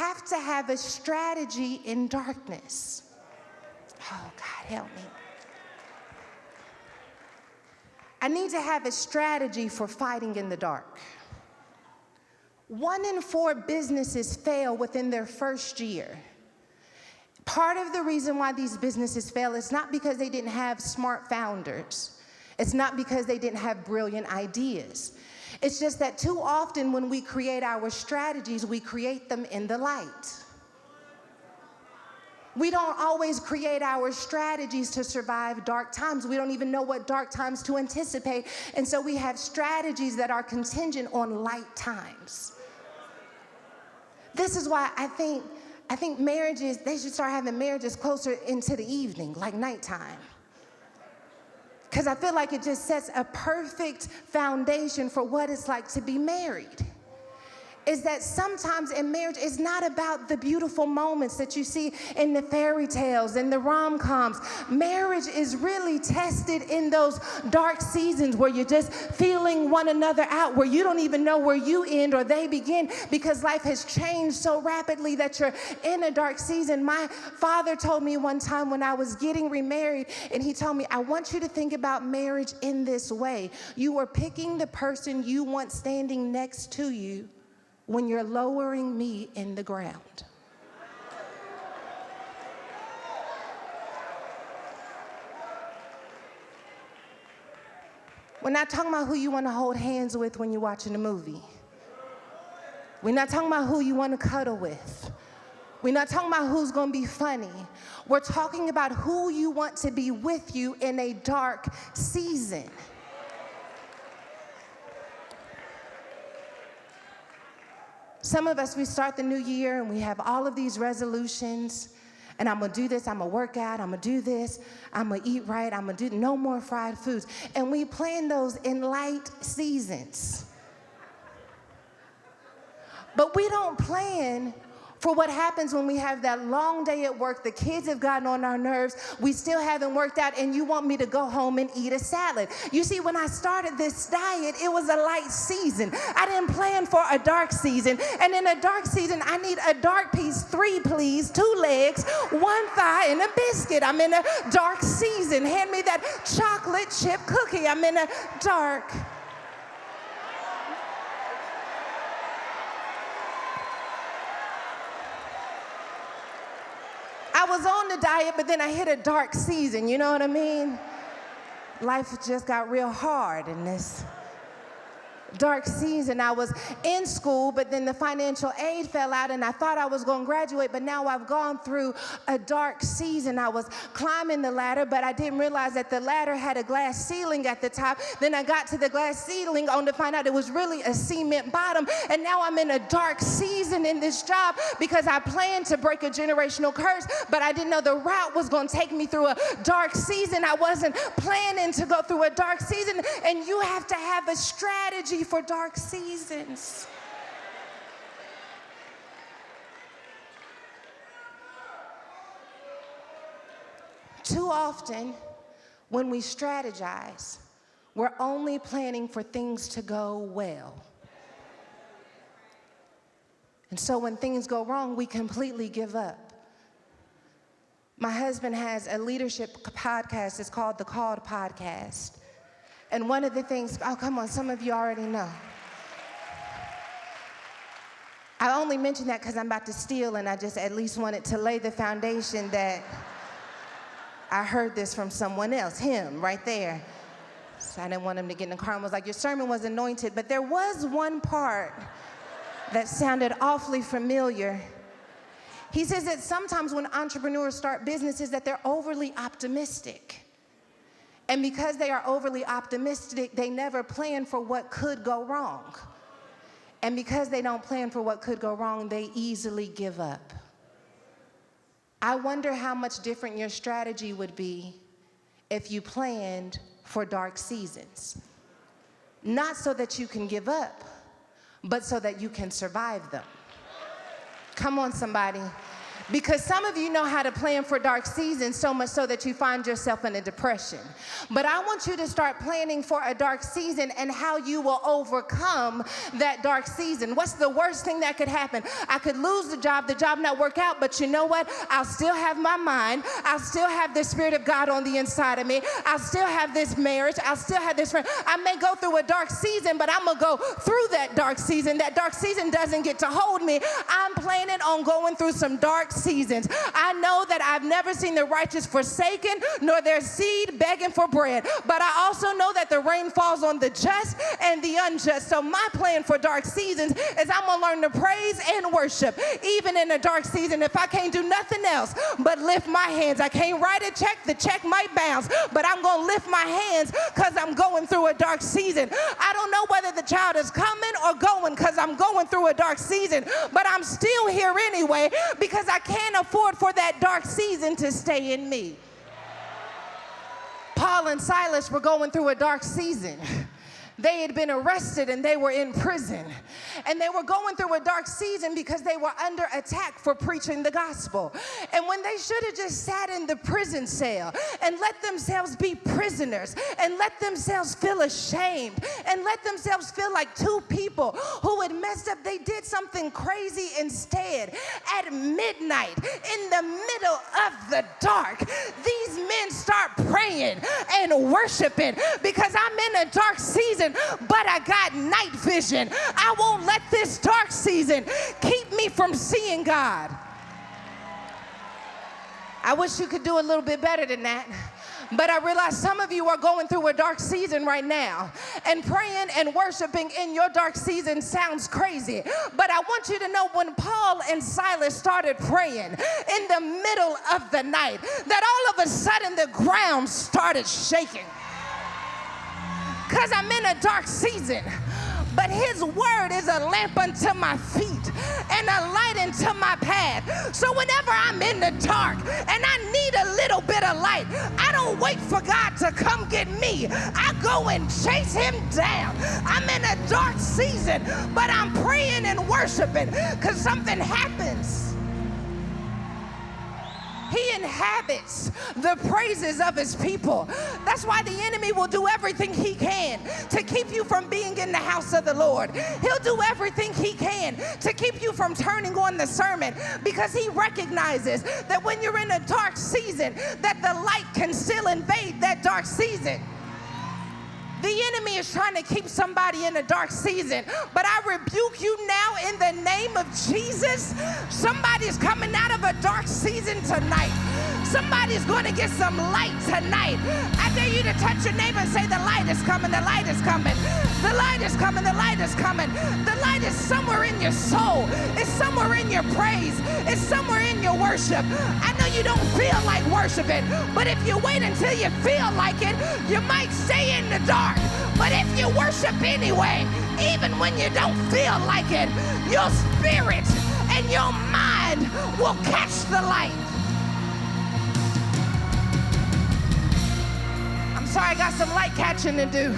have to have a strategy in darkness. Oh, God, help me. I need to have a strategy for fighting in the dark. 1 in 4 businesses fail within their first year. Part of the reason why these businesses fail is not because they didn't have smart founders. It's not because they didn't have brilliant ideas. It's just that too often when we create our strategies, we create them in the light. We don't always create our strategies to survive dark times. We don't even know what dark times to anticipate. And so we have strategies that are contingent on light times. This is why I think marriages, they should start having marriages closer into the evening, like nighttime. Because I feel like it just sets a perfect foundation for what it's like to be married. Is that sometimes in marriage, it's not about the beautiful moments that you see in the fairy tales and the rom-coms. Marriage is really tested in those dark seasons where you're just feeling one another out, where you don't even know where you end or they begin, because life has changed so rapidly that you're in a dark season. My father told me one time when I was getting remarried, and he told me, I want you to think about marriage in this way. You are picking the person you want standing next to you when you're lowering me in the ground. We're not talking about who you want to hold hands with when you're watching a movie. We're not talking about who you want to cuddle with. We're not talking about who's going to be funny. We're talking about who you want to be with you in a dark season. Some of us, we start the new year and we have all of these resolutions, and I'm gonna do this, I'm gonna work out, I'm gonna do this, I'm gonna eat right, I'm gonna do no more fried foods. And we plan those in light seasons. But we don't plan for what happens when we have that long day at work, the kids have gotten on our nerves, we still haven't worked out, and you want me to go home and eat a salad. You see, when I started this diet, it was a light season. I didn't plan for a dark season. And in a dark season, I need a dark piece, 3 please, 2 legs, 1 thigh, and a biscuit. I'm in a dark season. Hand me that chocolate chip cookie. I'm in a dark. I was on the diet, but then I hit a dark season, you know what I mean? Life just got real hard in this dark season. I was in school, but then the financial aid fell out, and I thought I was going to graduate, but now I've gone through a dark season. I was climbing the ladder, but I didn't realize that the ladder had a glass ceiling at the top. Then I got to the glass ceiling only to find out it was really a cement bottom, and now I'm in a dark season in this job because I planned to break a generational curse, but I didn't know the route was going to take me through a dark season. I wasn't planning to go through a dark season, and you have to have a strategy for dark seasons. Too often, when we strategize, we're only planning for things to go well. And so when things go wrong, we completely give up. My husband has a leadership podcast. It's called the Called Podcast. And one of the things, oh, come on, some of you already know. I only mention that because I'm about to steal, and I just at least wanted to lay the foundation that I heard this from someone else, him, right there. So I didn't want him to get in the car and was like, your sermon was anointed. But there was one part that sounded awfully familiar. He says that sometimes when entrepreneurs start businesses that they're overly optimistic. And because they are overly optimistic, they never plan for what could go wrong. And because they don't plan for what could go wrong, they easily give up. I wonder how much different your strategy would be if you planned for dark seasons. Not so that you can give up, but so that you can survive them. Come on, somebody. Because some of you know how to plan for dark seasons so much so that you find yourself in a depression. But I want you to start planning for a dark season and how you will overcome that dark season. What's the worst thing that could happen? I could lose the job not work out, but you know what? I'll still have my mind. I'll still have the Spirit of God on the inside of me. I'll still have this marriage. I'll still have this friend. I may go through a dark season, but I'm going to go through that dark season. That dark season doesn't get to hold me. I'm planning on going through some dark seasons. I know that I've never seen the righteous forsaken, nor their seed begging for bread. But I also know that the rain falls on the just and the unjust. So my plan for dark seasons is I'm going to learn to praise and worship, even in a dark season. If I can't do nothing else but lift my hands, I can't write a check. The check might bounce, but I'm going to lift my hands because I'm going through a dark season. I don't know whether the child is coming or going because I'm going through a dark season, but I'm still here anyway because I can't afford for that dark season to stay in me. Paul and Silas were going through a dark season. They had been arrested and they were in prison. And they were going through a dark season because they were under attack for preaching the gospel. And when they should have just sat in the prison cell and let themselves be prisoners and let themselves feel ashamed and let themselves feel like two people who had messed up, they did something crazy instead. At midnight, in the middle of the dark, these men start praying and worshiping because I'm in a dark season, but I got night vision. I won't let this dark season keep me from seeing God. I wish you could do a little bit better than that. But I realize some of you are going through a dark season right now, and praying and worshiping in your dark season sounds crazy. But I want you to know when Paul and Silas started praying in the middle of the night, that all of a sudden the ground started shaking. Because I'm in a dark season. But his word is a lamp unto my feet and a light unto my path. So whenever I'm in the dark and I need a little bit of light, I don't wait for God to come get me. I go and chase him down. I'm in a dark season, but I'm praying and worshiping because something happens. He inhabits the praises of his people. That's why the enemy will do everything he can to keep you from being in the house of the Lord. He'll do everything he can to keep you from turning on the sermon because he recognizes that when you're in a dark season, that the light can still invade that dark season. The enemy is trying to keep somebody in a dark season, but I rebuke you now in the name of Jesus. Somebody's coming out of a dark season tonight. Somebody's going to get some light tonight. I dare you to touch your neighbor and say, the light is coming, the light is coming. The light is coming, the light is coming. The light is somewhere in your soul. It's somewhere in your praise. It's somewhere in your worship. I know you don't feel like worshiping, but if you wait until you feel like it, you might stay in the dark. But if you worship anyway, even when you don't feel like it, your spirit and your mind will catch the light. I'm sorry, I got some light catching to do.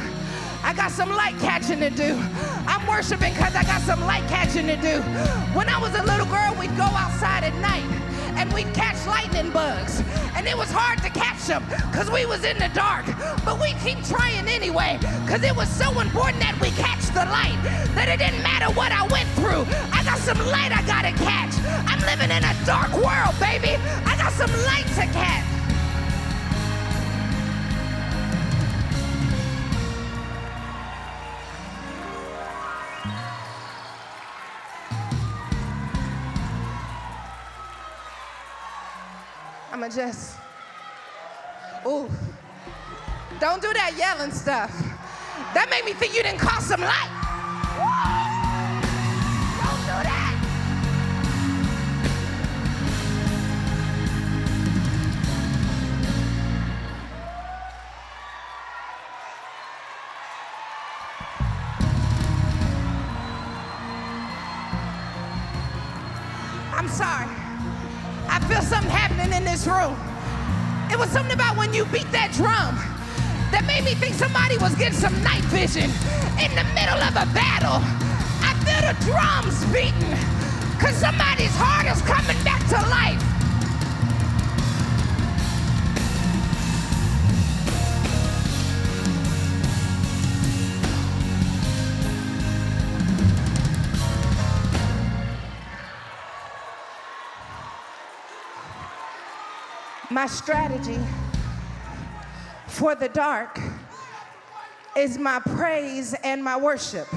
I got some light catching to do. I'm worshiping because I got some light catching to do. When I was a little girl, we'd go outside at night and we'd catch lightning bugs. And it was hard to catch them because we was in the dark. But we keep trying anyway because it was so important that we catch the light that it didn't matter what I went through. I got some light I gotta catch. I'm living in a dark world, baby. I got some light to catch. I'ma just, ooh, don't do that yelling stuff. That made me think you didn't call some light. Don't do that. I'm sorry. I feel something happening in this room. It was something about when you beat that drum that made me think somebody was getting some night vision in the middle of a battle. I feel the drums beating because somebody's heart is coming back to life. My strategy for the dark is my praise and my worship.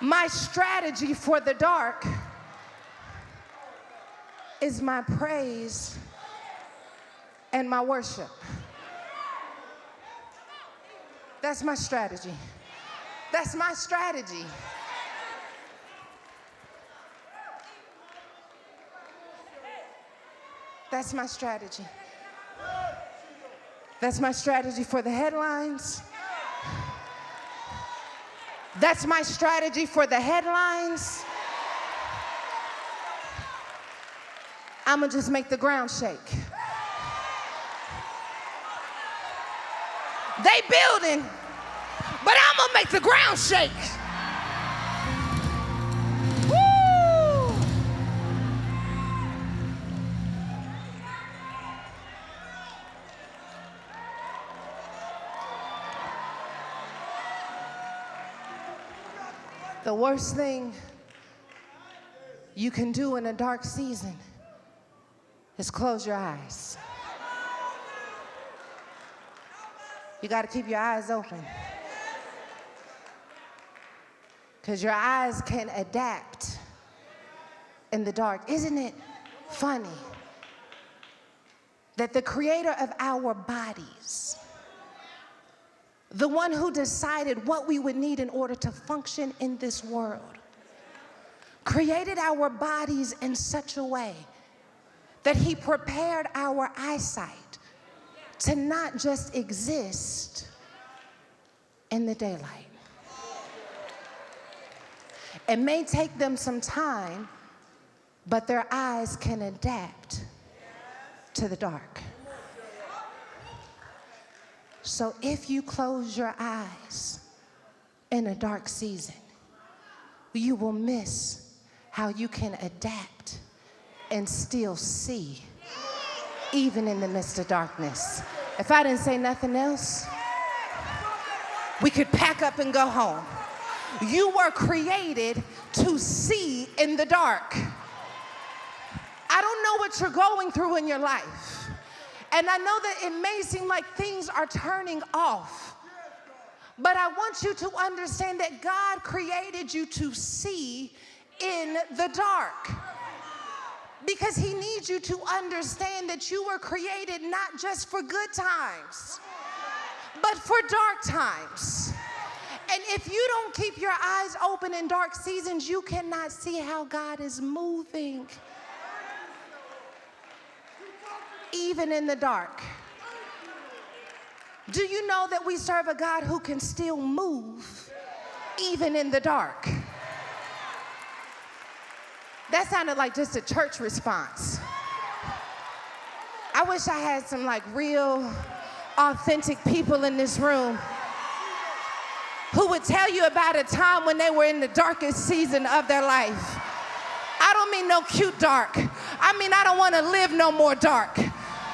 My strategy for the dark is my praise and my worship. That's my strategy. That's my strategy. That's my strategy. That's my strategy for the headlines. That's my strategy for the headlines. I'ma just make the ground shake. They building, but I'm gonna make the ground shake. Woo! The worst thing you can do in a dark season is close your eyes. You got to keep your eyes open, because your eyes can adapt in the dark. Isn't it funny that the creator of our bodies, the one who decided what we would need in order to function in this world, created our bodies in such a way that he prepared our eyesight to not just exist in the daylight. It may take them some time, but their eyes can adapt to the dark. So if you close your eyes in a dark season, you will miss how you can adapt and still see, even in the midst of darkness. If I didn't say nothing else, we could pack up and go home. You were created to see in the dark. I don't know what you're going through in your life, and I know that it may seem like things are turning off, but I want you to understand that God created you to see in the dark, because he needs you to understand that you were created not just for good times, but for dark times. And if you don't keep your eyes open in dark seasons, you cannot see how God is moving, even in the dark. Do you know that we serve a God who can still move even in the dark? That sounded like just a church response. I wish I had some like real, authentic people in this room who would tell you about a time when they were in the darkest season of their life. I don't mean no cute dark. I mean, I don't want to live no more dark.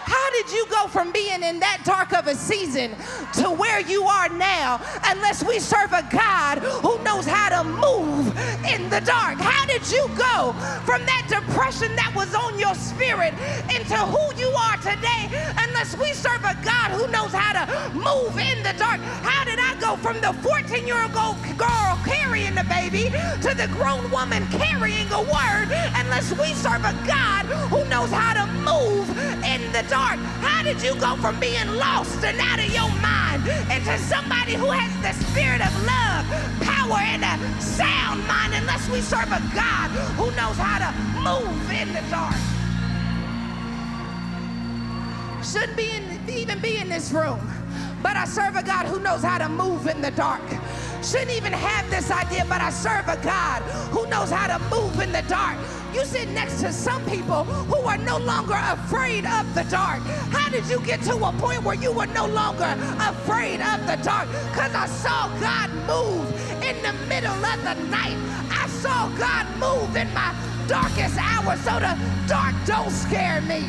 How did you go from being in that dark of a season to where you are now unless we serve a God who knows how to move in the dark? How did you go from that depression that was on your spirit into who you are today unless we serve a God who knows how to move in the dark? How did I go from the 14-year-old girl carrying the baby to the grown woman carrying a word unless we serve a God who knows how to move in the dark? How did you go from being lost and out of your mind into somebody who has the spirit of love, power, and a sound mind unless we serve a God who knows how to move in the dark? Shouldn't even be in this room, but I serve a God who knows how to move in the dark. Shouldn't even have this idea, but I serve a God who knows how to move in the dark. You sit next to some people who are no longer afraid of the dark. How did you get to a point where you were no longer afraid of the dark? Because I saw God move in the middle of the night. I saw God move in my darkest hour, so the dark don't scare me.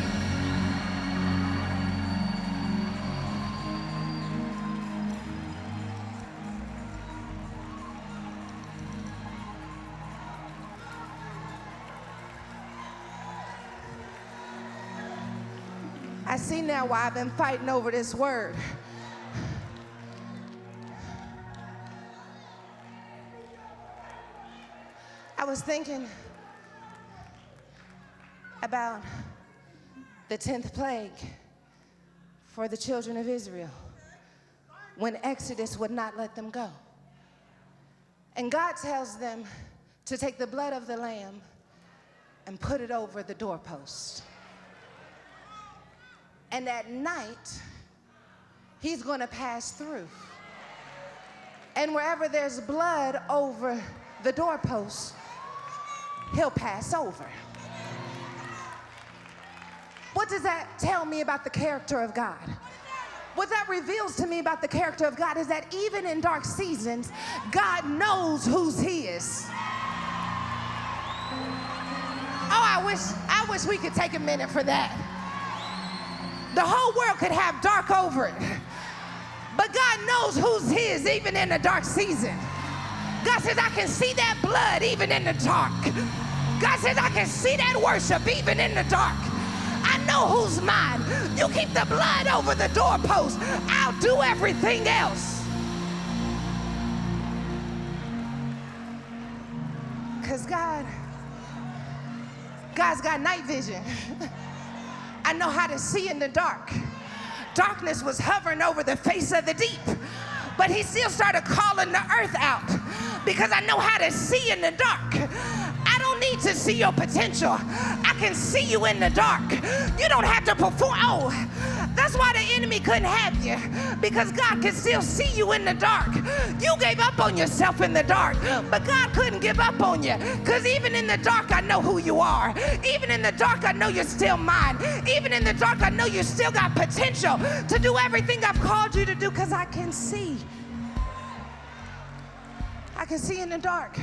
I see now why I've been fighting over this word. I was thinking about the 10th plague for the children of Israel when Exodus would not let them go. And God tells them to take the blood of the lamb and put it over the doorpost. And at night, he's going to pass through. And wherever there's blood over the doorpost, he'll pass over. What does that tell me about the character of God? What that reveals to me about the character of God is that even in dark seasons, God knows whose he is. Oh, I wish we could take a minute for that. The whole world could have dark over it, but God knows who's his even in the dark season. God says, I can see that blood even in the dark. God says, I can see that worship even in the dark. I know who's mine. You keep the blood over the doorpost. I'll do everything else. Because God's got night vision. I know how to see in the dark. Darkness was hovering over the face of the deep, but he still started calling the earth out because I know how to see in the dark. I don't need to see your potential. I can see you in the dark. You don't have to perform. Oh, that's why the enemy couldn't have you, because God can still see you in the dark. You gave up on yourself in the dark, but God couldn't give up on you, because even in the dark, I know who you are. Even in the dark, I know you're still mine. Even in the dark, I know you still got potential to do everything I've called you to do, because I can see. I can see in the dark.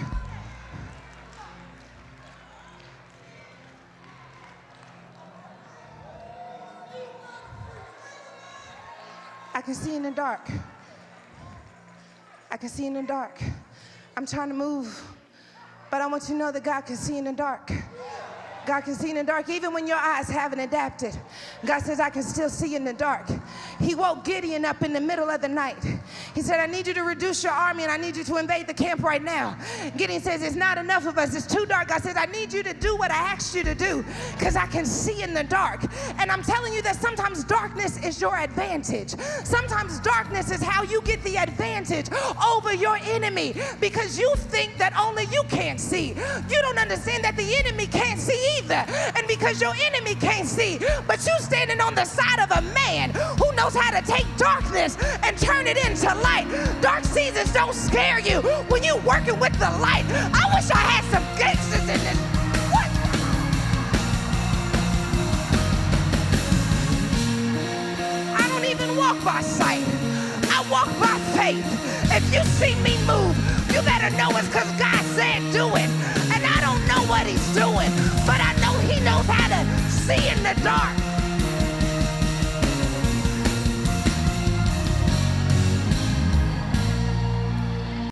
I can see in the dark. I can see in the dark. I'm trying to move, but I want you to know that God can see in the dark. God can see in the dark even when your eyes haven't adapted. God says, I can still see in the dark. He woke Gideon up in the middle of the night. He said, I need you to reduce your army and I need you to invade the camp right now. Gideon says, it's not enough of us. It's too dark. God says, I need you to do what I asked you to do because I can see in the dark. And I'm telling you that sometimes darkness is your advantage. Sometimes darkness is how you get the advantage over your enemy because you think that only you can't see. You don't understand that the enemy can't see either. And because your enemy can't see, but you standing on the side of a man who knows how to take darkness and turn it into light. Dark seasons don't scare you when you're working with the light. I wish I had some gangsters in this. What? I don't even walk by sight. I walk by faith. If you see me move, you better know it's because God said do it. And I don't know what he's doing, but I know he knows how to see in the dark.